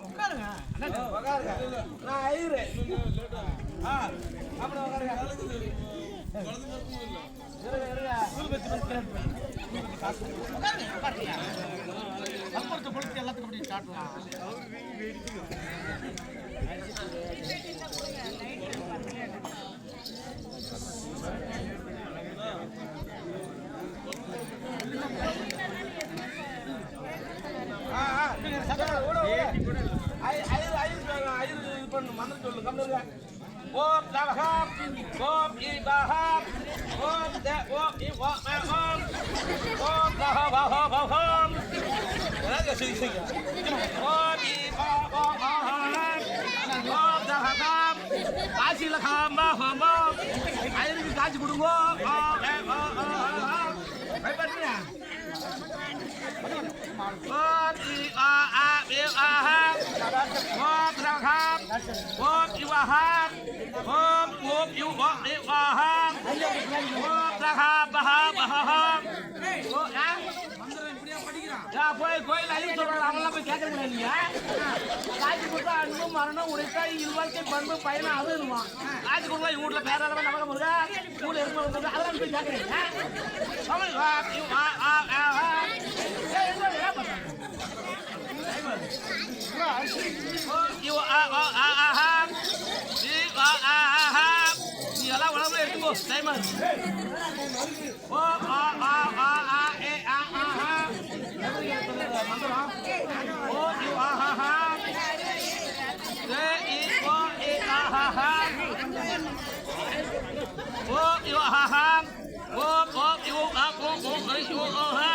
உட்காருங்க நான் ஐயரு அப்புறம் எல்லாத்துக்கும் அப்படி காட்டலாம். மந்திரம் சொல்லு கம்மியா. ஓம் தவஹம் ஓம் ஈபஹம் ஓம் த ஓம் ஈவஹம் ஓம் தஹவஹம் என்னங்க செய்யுங்க. ஓம் ஈபஹம் ஓம் தஹவஹம் காசில காமஹம் ஐயருக்கு காட்சி கொடுங்க. பயப்படுறீங்க. ஓம் ஈஆஹம் ஓம் தஹவஹம் ஓம் ஈவஹம் ஓம் ஈவஹம் ஓம் தஹவஹம் போய் கோயில் அழிவு சொல்றாங்க. அவங்களாம் போய் கேட்க முடியாது. நீங்க காட்சி கொடுத்தா அன்பு மரணம் உடைத்தா இல்வாழ்க்கை பண்பு பயணம் அது இருவான். காட்சி கொடுத்தா இவங்க வீட்டுல பேர நவக முருகா ஊர்ல இருக்கு அதெல்லாம் போய் கேட்கறீங்க. நீ எல்லாம் உடம்புல எடுத்துக்கோ டைமர். மந்திரம் ஓம் யூ ஆஹா ஓம் யூ ஆஹா ஓம் ஓம் யூ ஓம் ஓம் யூ ஆஹா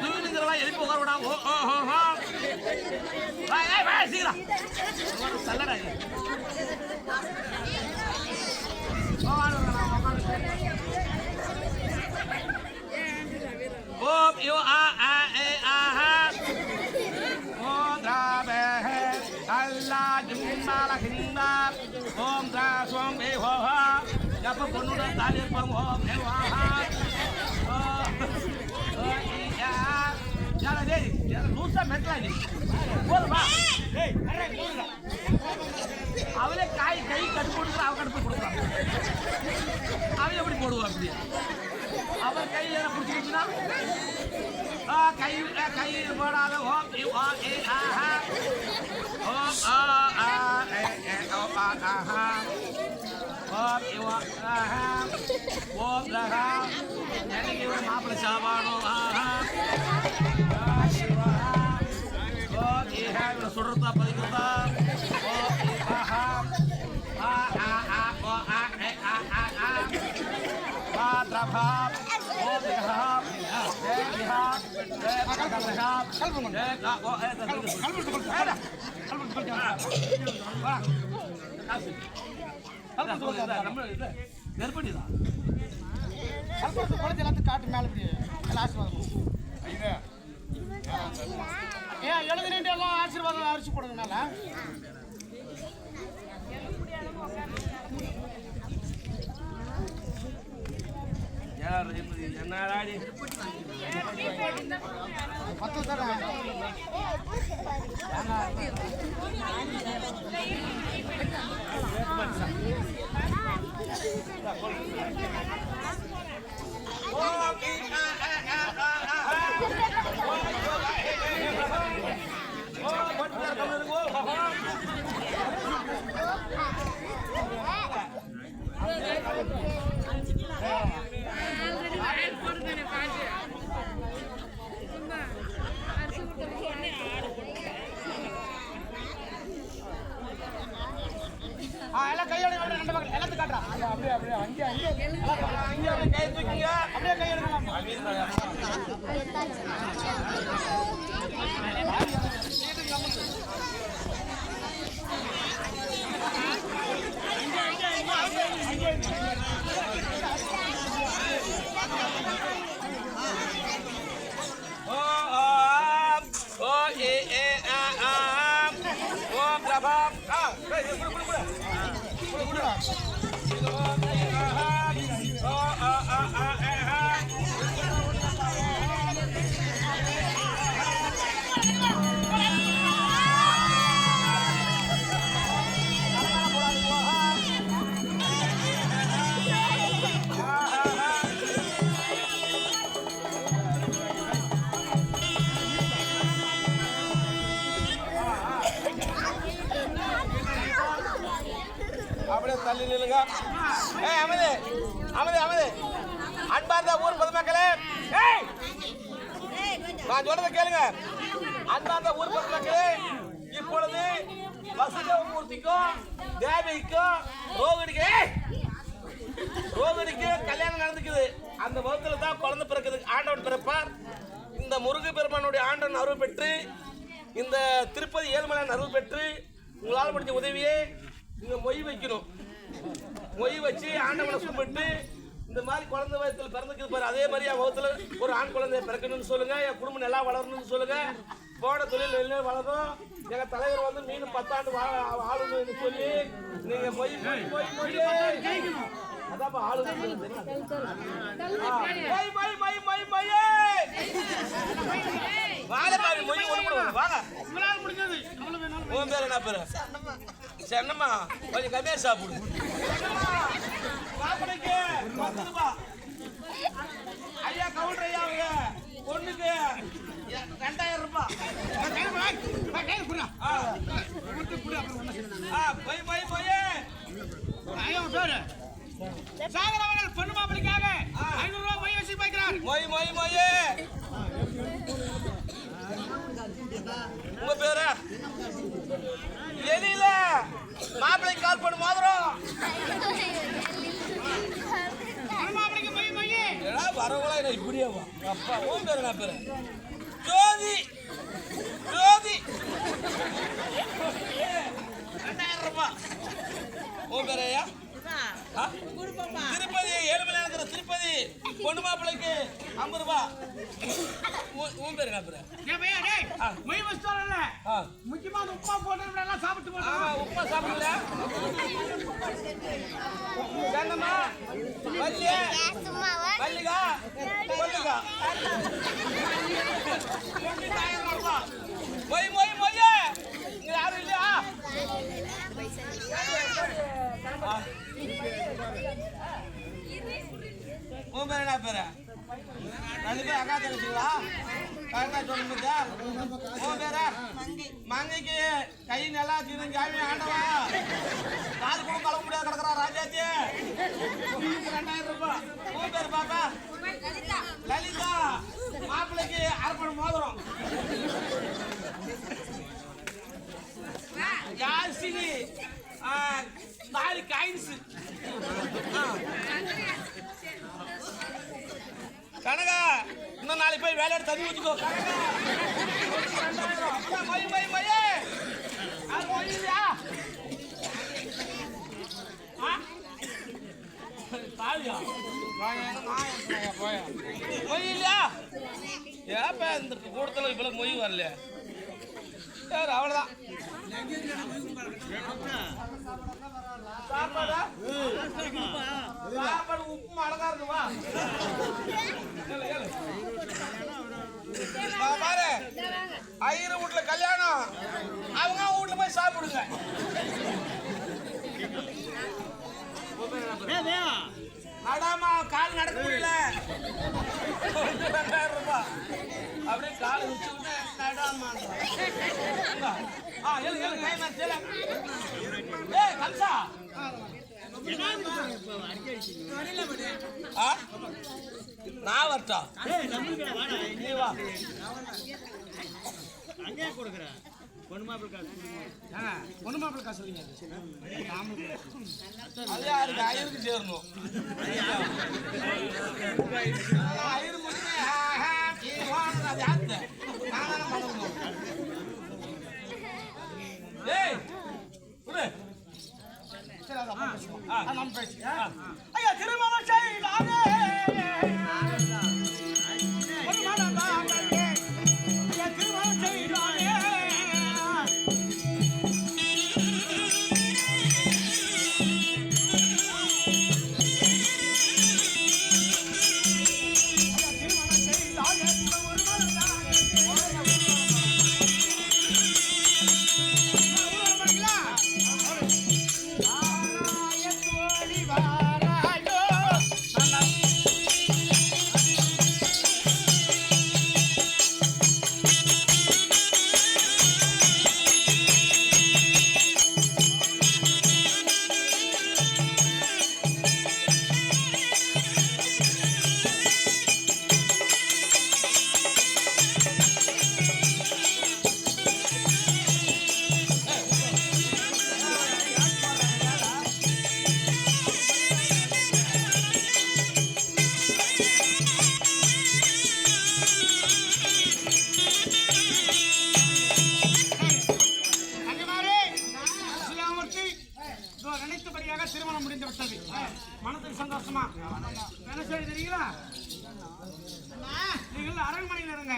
தூணிங்கறவா எழுப்பி உட்காரடா. ஓ ஓஹோ வாய் வாய் வாய் சீக்கிரம் சல்லடா. ஓம் யூ ஆஹா ஓம் ராபே அல்லா ஜும்மால ஹிந்தா ஓம் ரா சோம் ஏ ஹோஹா எப்ப பொண்ணுட தாலி இருப்பாங்க. ஓம் ஏ வாஹா ஓ ஈயா யாரா டேய் யாரா லூசா மெட்லா நீ போடுமா. டேய் அரே போடுடா. அவளே கை கட்டு போடுற அவ கட்டு போடுறான். அவன் எப்படி போடுவா அப்படி? அவர் கை ஏற பிடிச்சிருச்சுன்னா கை கை போடாத. ஓம் யூ ஏ ஆஹா ஓம் ஆஹா ஓம் யூ ஆஹா ஓம் ரஹா எனக்கு மாப்பிள்ளை சாபானோ ஆஹா ஓம் ஈஹா இவரை சுடுறதா பதிக்கிறதா. ஓம் ஈஹா Trabham, Odham, Deham, Deham, காட்டு மேல ஏன் எழுதி எல்லாம் ஆசீர்வாதம் அரிசி போடுறதுனால என்னடாடி பத்து தர எல்லாம் கையோட ரெண்டு பக்கம் எல்லாத்தையும் காட்டுறான். அப்படியே அப்படியே அங்கே அங்கே அப்படியே கை தூக்கிங்க. அப்படியே கை எடுக்கலாம். அப்படியே தள்ளி நில்லுங்க. அமைதி அமைதி அமைதி. அன்பார்ந்த ஊர் பொதுமக்களே, நான் சொல்றதை கேளுங்க. அன்பார்ந்த ஊர் பொதுமக்களே, இப்பொழுது வசுதேவமூர்த்திக்கும் தேவிக்கும் ரோகிணிக்கு கல்யாணம் நடந்துக்குது. அந்த முகத்துல தான் குழந்தை பிறக்குது. ஆண்டவன் பிறப்பார். இந்த முருக பெருமானுடைய ஆண்டவன் அருள் பெற்று, இந்த திருப்பதி ஏழுமலையான் அருள் பெற்று, உங்களால் முடிஞ்ச உதவியே நீங்க மொய் வைக்கணும். மொய் வச்சு ஆண்டவனை கும்பிட்டு, இந்த மாதிரி குழந்தை வயசுல பிறந்துக்குது பாரு, அதே மாதிரி என் வகுத்துல ஒரு ஆண் குழந்தைய பிறக்கணும்னு சொல்லுங்க. என் குடும்பம் நல்லா வளரணும்னு சொல்லுங்க. போன தொழில் வெளியே வளரும். எங்க தலைவர் வந்து மீன் 10 ஆண்டு ஆளுன்னு சொல்லி நீங்க மொய் மொய் மொய் மொய் அதான் ஆளுங்க வாழப்பாவி மொய் வாங்க. உன் பேர் என்ன பேரு? சென்னம்மா. கொஞ்சம் கம்மியா சாப்பிடு. ஐயா கவுண்டர் ஐயா அவங்க பொண்ணுக்கு 2000 ரூபாய். பொண்ணு மாப்பிளைக்காக 500 ரூபாய் மொய் வச்சு வைக்கிறார். மொய் மொய் மொய். உங்க பேரு? எலியில மாப்பிள்ளை கால் பண்ணு மோதிரம். வரவங்களா என்ன இப்படியாவா? அப்பா உன் பேரு? நான் பேரு ஜோதி. ஜோதி 2000 ரூபாய். உன் பேரு ஐயா? திருப்பதி ஏழுமலையான் திருப்பதி பொண்ணு மாப்பிள்ளைக்கு 50 ரூபாய். உன் பேரு என்ன பேரு? முக்கியமா உப்பா போட்டு சாப்பிட்டு உப்பா சாப்பிடல. கண்ணம்மா மல்லிகா மல்லிகா மல்லிகா மொய் மொய் மொய். இங்க யாரும் இல்லையா? உன் பேர் என்ன பேரு? 2 பேர் அக்கா தெரிஞ்சுங்களா? கரெக்டா சொல்லுங்க. உன் பேர? மங்கைக்கு கை நல்லா ஜாமி ஆண்டவா. காது கூட கலக்க முடியாது கிடக்குறா ராஜாச்சி. 2000 ரூபாய். உன் பேர் பாப்பா? லலிதா. மாப்பிள்ளைக்கு அர்ப்பணம் மோதிரம். யாசினி தாலி காயின்ஸ். கனகா இன்னும் நாளைக்கு போய் வேலையோட தண்ணி ஊற்றிக்கோ. கனகா மொய் மொய் மொய். அது மொய்யா? தாலியா? மொய் இல்லையா? ஏப்பா இந்த கூடத்தில் இவ்வளவு மொய் வரலையா? சரி அவ்வளோதான். சாப்பாடா? சாப்பாடு உப்பு அழகா இருக்குவா? பாரு, ஐயர் வீட்டுல கல்யாணம், அவங்க வீட்டுல போய் சாப்பிடுங்க. நடாமா கால் நடக்க முடியல. 2000 ரூபாய். அப்படியே காலை வச்சுக்கிட்டு நடாமா. கம்சா நான் வரட்டா? நீ வா. அங்கே கொடுக்குறேன். பொண்ணு மாப்பிள்ளை காசு இல்லைங்க. அது யாருக்கு? ஐயருக்கு சேரணும். ஐயரு முடிஞ்சு அது யாருக்கு? நான் தானே பண்ணணும். ஏய் ஐயா திருமணம் செய்தாரே. திருமணம் செய்தாரே. நினைத்தபடியாக திருமணம் முடிந்து விட்டது. மனதுக்கு சந்தோஷமா என்ன சொல்லி தெரியுங்களா? நீங்கள் அரண்மனையில் இருங்க.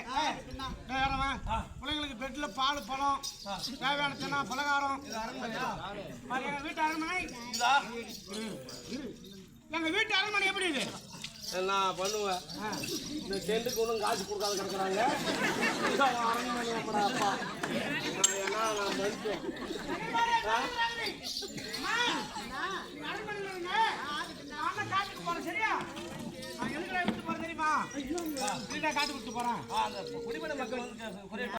பிள்ளைங்களுக்கு பெட்ல பால் பழம் தேவையான தினா பலகாரம். எங்க வீட்டு அரண்மனை எங்க வீட்டு அரண்மனை எப்படி இது? நான் பண்ணுவேன். இந்த டென்ட்டுக்கு ஒன்றும் காசு கொடுக்காத கிடக்குறாங்க. அரண்மனை அப்பா ஏன்னா நான் மனுஷன். அரண்மனையில் இருங்க. நான் காட்டுக்கு போறேன். சரியா? நான் எதுக்கு விட்டு போறேன் தெரியுமா? காட்டு விட்டு போறேன். குடிமன மக்கள் வந்து